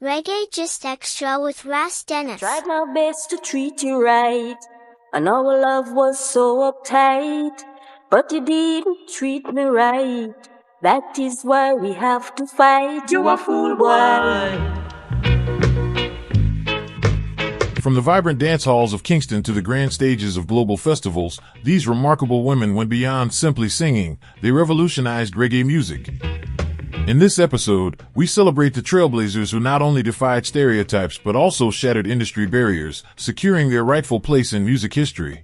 Reggae Just Extra with Ras Dennis. Tried my best to treat you right, and our love was so uptight, but you didn't treat me right. That is why we have to fight. You a fool boy. From the vibrant dance halls of Kingston to the grand stages of global festivals, these remarkable women went beyond simply singing. They revolutionized reggae music. In this episode, we celebrate the trailblazers who not only defied stereotypes but also shattered industry barriers, securing their rightful place in music history.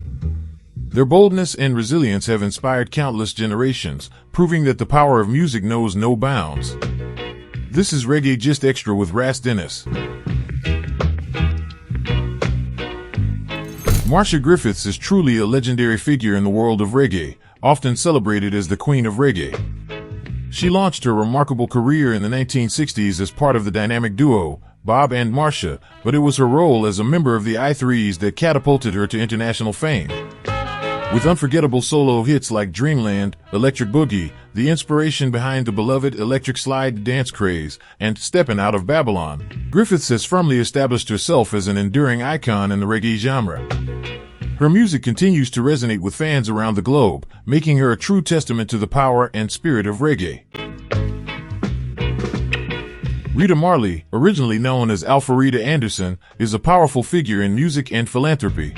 Their boldness and resilience have inspired countless generations, proving that the power of music knows no bounds. This is Reggae Just Extra with Ras Dennis. Marcia Griffiths is truly a legendary figure in the world of reggae, often celebrated as the Queen of Reggae. She launched her remarkable career in the 1960s as part of the dynamic duo, Bob and Marcia, but it was her role as a member of the I-Threes that catapulted her to international fame. With unforgettable solo hits like Dreamland, Electric Boogie, the inspiration behind the beloved Electric Slide dance craze, and Steppin' Out of Babylon, Griffiths has firmly established herself as an enduring icon in the reggae genre. Her music continues to resonate with fans around the globe, making her a true testament to the power and spirit of reggae. Rita Marley, originally known as Alpharetta Anderson, is a powerful figure in music and philanthropy.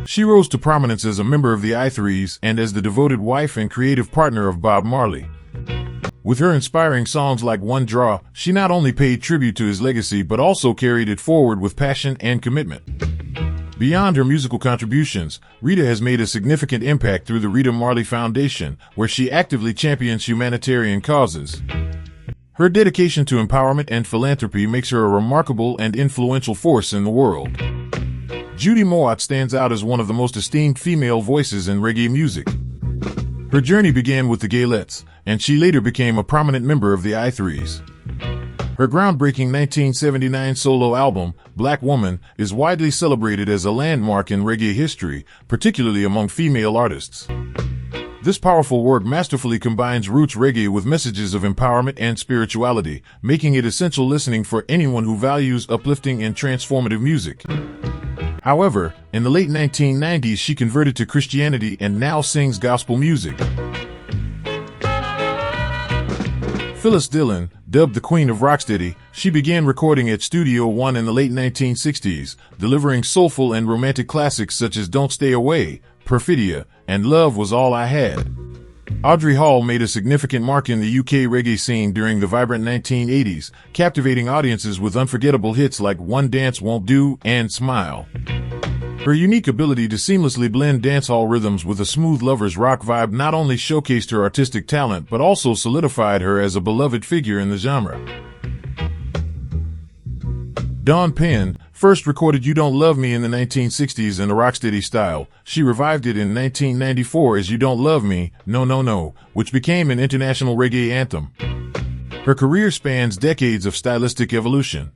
She rose to prominence as a member of the I-Threes and as the devoted wife and creative partner of Bob Marley. With her inspiring songs like One Draw, she not only paid tribute to his legacy but also carried it forward with passion and commitment. Beyond her musical contributions, Rita has made a significant impact through the Rita Marley Foundation, where she actively champions humanitarian causes. Her dedication to empowerment and philanthropy makes her a remarkable and influential force in the world. Judy Mowatt stands out as one of the most esteemed female voices in reggae music. Her journey began with the Gaylettes, and she later became a prominent member of the I-Threes. Her groundbreaking 1979 solo album, Black Woman, is widely celebrated as a landmark in reggae history, particularly among female artists. This powerful work masterfully combines roots reggae with messages of empowerment and spirituality, making it essential listening for anyone who values uplifting and transformative music. However, in the late 1990s she converted to Christianity and now sings gospel music. Phyllis Dillon, dubbed the Queen of Rocksteady, she began recording at Studio One in the late 1960s, delivering soulful and romantic classics such as Don't Stay Away, Perfidia, and Love Was All I Had. Audrey Hall made a significant mark in the UK reggae scene during the vibrant 1980s, captivating audiences with unforgettable hits like One Dance Won't Do and Smile. Her unique ability to seamlessly blend dancehall rhythms with a smooth lover's rock vibe not only showcased her artistic talent but also solidified her as a beloved figure in the genre. Dawn Penn first recorded You Don't Love Me in the 1960s in a rocksteady style. She revived it in 1994 as You Don't Love Me, No No No, which became an international reggae anthem. Her career spans decades of stylistic evolution.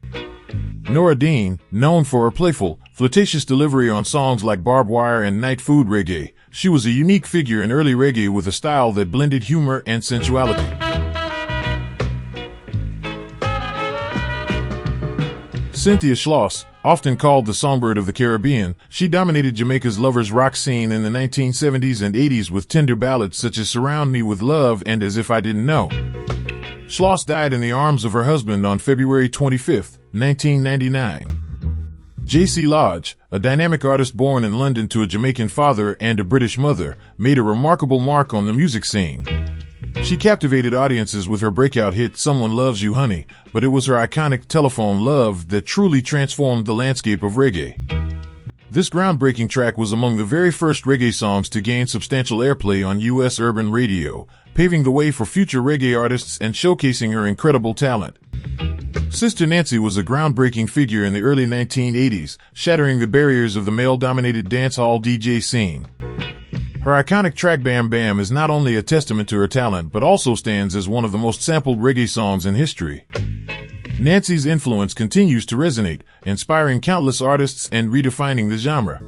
Nora Dean, known for her playful, flirtatious delivery on songs like Barbed Wire and Night Food Reggae, she was a unique figure in early reggae with a style that blended humor and sensuality. Cynthia Schloss, often called the Songbird of the Caribbean, she dominated Jamaica's lovers rock scene in the 1970s and 80s with tender ballads such as Surround Me With Love and As If I Didn't Know. Schloss died in the arms of her husband on February 25, 1999. J.C. Lodge, a dynamic artist born in London to a Jamaican father and a British mother, made a remarkable mark on the music scene. She captivated audiences with her breakout hit Someone Loves You Honey, but it was her iconic Telephone Love that truly transformed the landscape of reggae. This groundbreaking track was among the very first reggae songs to gain substantial airplay on U.S. urban radio, paving the way for future reggae artists and showcasing her incredible talent. Sister Nancy was a groundbreaking figure in the early 1980s, shattering the barriers of the male-dominated dancehall DJ scene. Her iconic track Bam Bam is not only a testament to her talent but also stands as one of the most sampled reggae songs in history. Nancy's influence continues to resonate, inspiring countless artists and redefining the genre.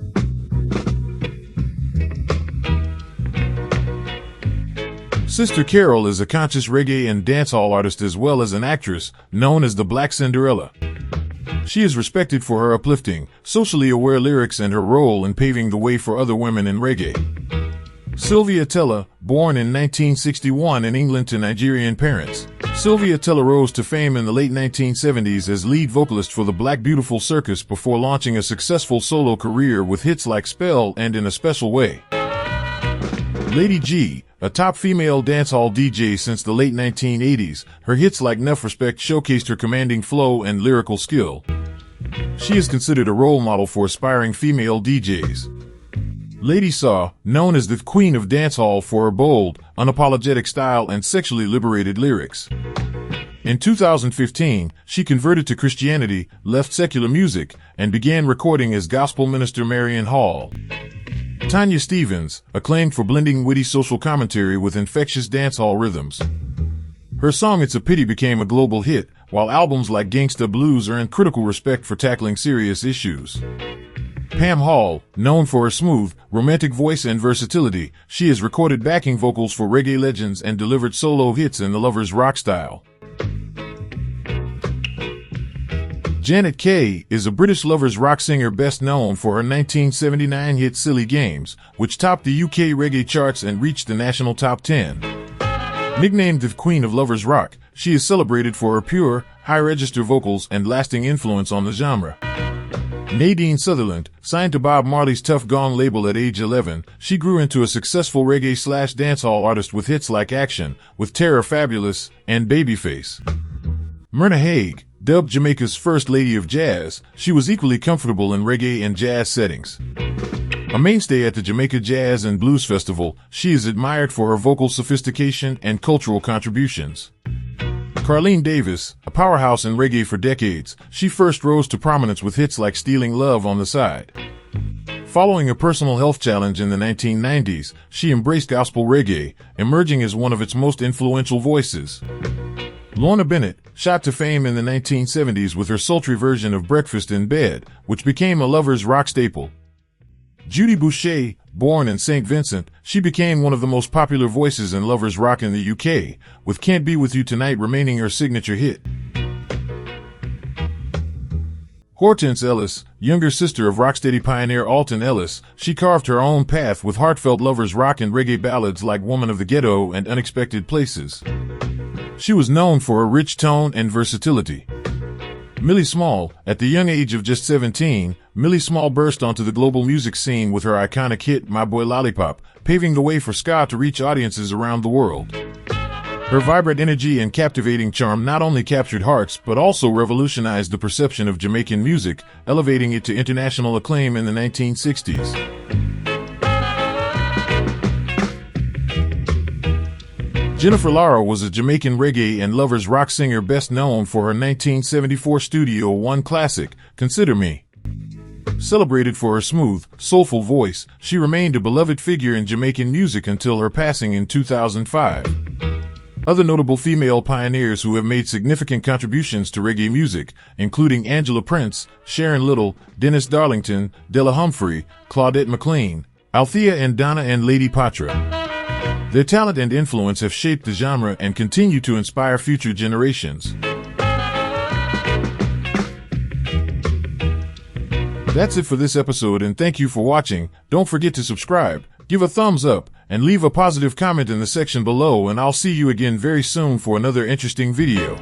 Sister Carol is a conscious reggae and dancehall artist as well as an actress, known as the Black Cinderella. She is respected for her uplifting, socially aware lyrics and her role in paving the way for other women in reggae. Sylvia Tella, born in 1961 in England to Nigerian parents. Sylvia Tella rose to fame in the late 1970s as lead vocalist for the Black Beautiful Circus before launching a successful solo career with hits like Spell and In a Special Way. Lady G, a top female dancehall DJ since the late 1980s, her hits like Nuff Respect showcased her commanding flow and lyrical skill. She is considered a role model for aspiring female DJs. Lady Saw, known as the Queen of Dancehall for her bold, unapologetic style and sexually liberated lyrics. In 2015, she converted to Christianity, left secular music, and began recording as gospel minister Marian Hall. Tanya Stephens, acclaimed for blending witty social commentary with infectious dancehall rhythms. Her song It's a Pity became a global hit, while albums like Gangsta Blues earned critical respect for tackling serious issues. Pam Hall, known for her smooth, romantic voice and versatility, she has recorded backing vocals for reggae legends and delivered solo hits in the Lovers rock style. Janet Kay is a British lovers rock singer best known for her 1979 hit Silly Games, which topped the UK reggae charts and reached the national top 10. Nicknamed the Queen of Lovers Rock, she is celebrated for her pure, high-register vocals and lasting influence on the genre. Nadine Sutherland, signed to Bob Marley's Tough Gong label at age 11, she grew into a successful reggae/dancehall artist with hits like Action, With Terror Fabulous, and Babyface. Myrna Hague, dubbed Jamaica's First Lady of Jazz, she was equally comfortable in reggae and jazz settings. A mainstay at the Jamaica Jazz and Blues Festival, she is admired for her vocal sophistication and cultural contributions. Carlene Davis, a powerhouse in reggae for decades, she first rose to prominence with hits like Stealing Love on the Side. Following a personal health challenge in the 1990s, she embraced gospel reggae, emerging as one of its most influential voices. Lorna Bennett, shot to fame in the 1970s with her sultry version of Breakfast in Bed, which became a lovers rock staple. Judy Boucher, born in St. Vincent, she became one of the most popular voices in lovers rock in the UK, with Can't Be With You Tonight remaining her signature hit. Hortense Ellis, younger sister of rocksteady pioneer Alton Ellis, she carved her own path with heartfelt lovers rock and reggae ballads like Woman of the Ghetto and Unexpected Places. She was known for her rich tone and versatility. Millie Small, at the young age of just 17, Millie Small burst onto the global music scene with her iconic hit My Boy Lollipop, paving the way for ska to reach audiences around the world. Her vibrant energy and captivating charm not only captured hearts but also revolutionized the perception of Jamaican music, elevating it to international acclaim in the 1960s. Jennifer Lara was a Jamaican reggae and lovers rock singer best known for her 1974 Studio One classic, Consider Me. Celebrated for her smooth, soulful voice, she remained a beloved figure in Jamaican music until her passing in 2005. Other notable female pioneers who have made significant contributions to reggae music, including Angela Prince, Sharon Little, Dennis Darlington, Della Humphrey, Claudette McLean, Althea and Donna and Lady Patra. Their talent and influence have shaped the genre and continue to inspire future generations. That's it for this episode, and thank you for watching. Don't forget to subscribe, give a thumbs up, and leave a positive comment in the section below, and I'll see you again very soon for another interesting video.